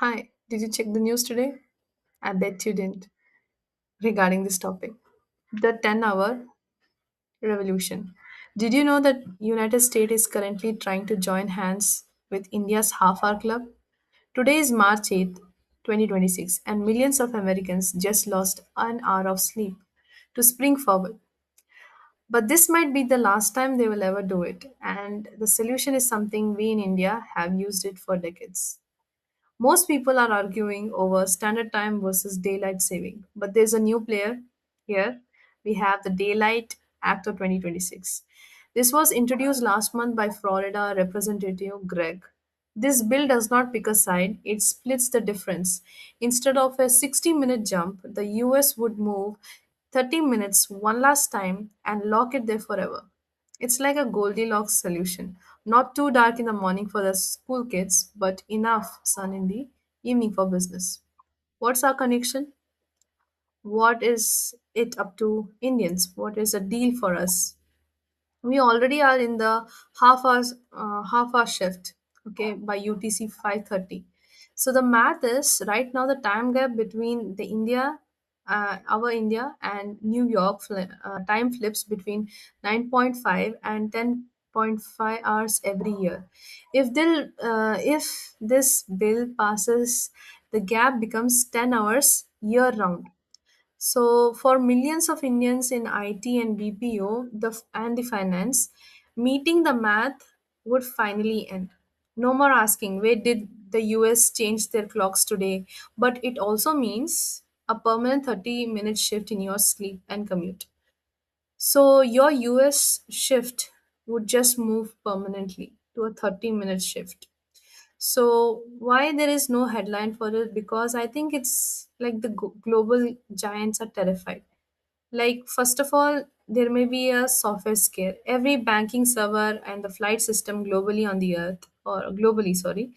Hi, did you check the news today? I bet you didn't regarding this topic. The 10-hour revolution. Did you know that United States is currently trying to join hands with India's half-hour club? Today is March 8th, 2026, and millions of Americans just lost an hour of sleep to spring forward. But this might be the last time they will ever do it, and the solution is something we in India have used it for decades. Most people are arguing over standard time versus daylight saving, but there's a new player here. We have the Daylight Act of 2026. This was introduced last month by Florida Representative Greg. This bill does not pick a side, it splits the difference. Instead of a 60-minute jump, the US would move 30 minutes one last time and lock it there forever. It's like a Goldilocks solution. Not too dark in the morning for the school kids, but enough sun in the evening for business. What's our connection? What is it up to Indians? What is a deal for us? We already are in the half hour shift, okay, by UTC 5:30. So the math is right now the time gap between the India our India and New York time flips between 9.5 and 10.5 hours every year. If this bill passes, the gap becomes 10 hours year round. So, for millions of Indians in IT and BPO and the finance, meeting the math would finally end. No more asking, where did the US change their clocks today? But it also means a permanent 30-minute shift in your sleep and commute. So, your US shift would just move permanently to a 30-minute shift. So why there is no headline for it? Because I think it's like the global giants are terrified. Like first of all, there may be a software scare. Every banking server and the flight system globally on the earth, or globally, sorry,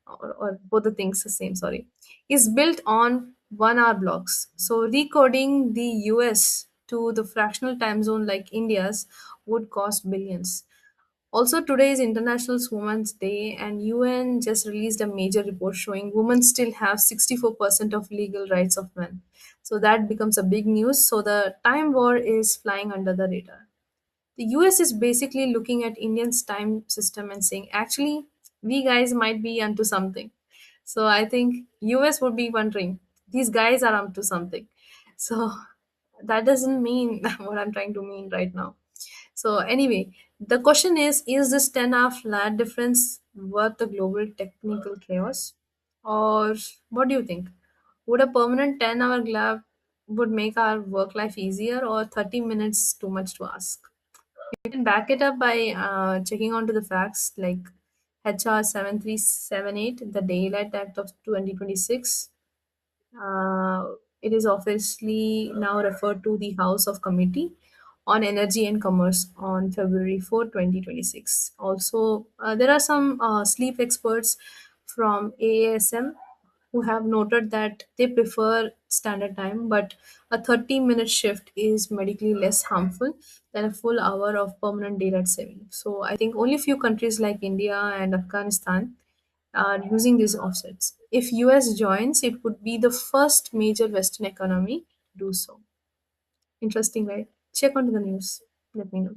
or both the things the same, sorry, is built on 1 hour blocks. So recoding the US to the fractional time zone like India's would cost billions. Also, today is International Women's Day, and UN just released a major report showing women still have 64% of legal rights of men. So that becomes a big news. So the time war is flying under the radar. The US is basically looking at Indian's time system and saying, actually, we guys might be onto something. So I think US would be wondering, these guys are up to something. So that doesn't mean what I'm trying to mean right now. So anyway, the question is this 10-hour flat difference worth the global technical chaos? Or what do you think? Would a permanent 10-hour gap would make our work life easier or 30 minutes too much to ask? You can back it up by checking onto the facts like HR 7378, the Daylight Act of 2026. Uh, it is officially now referred to the House of Committee on Energy and Commerce on February 4, 2026. Also, there are some sleep experts from AASM who have noted that they prefer standard time, but a 30-minute shift is medically less harmful than a full hour of permanent daylight saving. So I think only few countries like India and Afghanistan are using these offsets. If US joins, it would be the first major Western economy to do so. Interesting, right? Check onto the news. Let me know.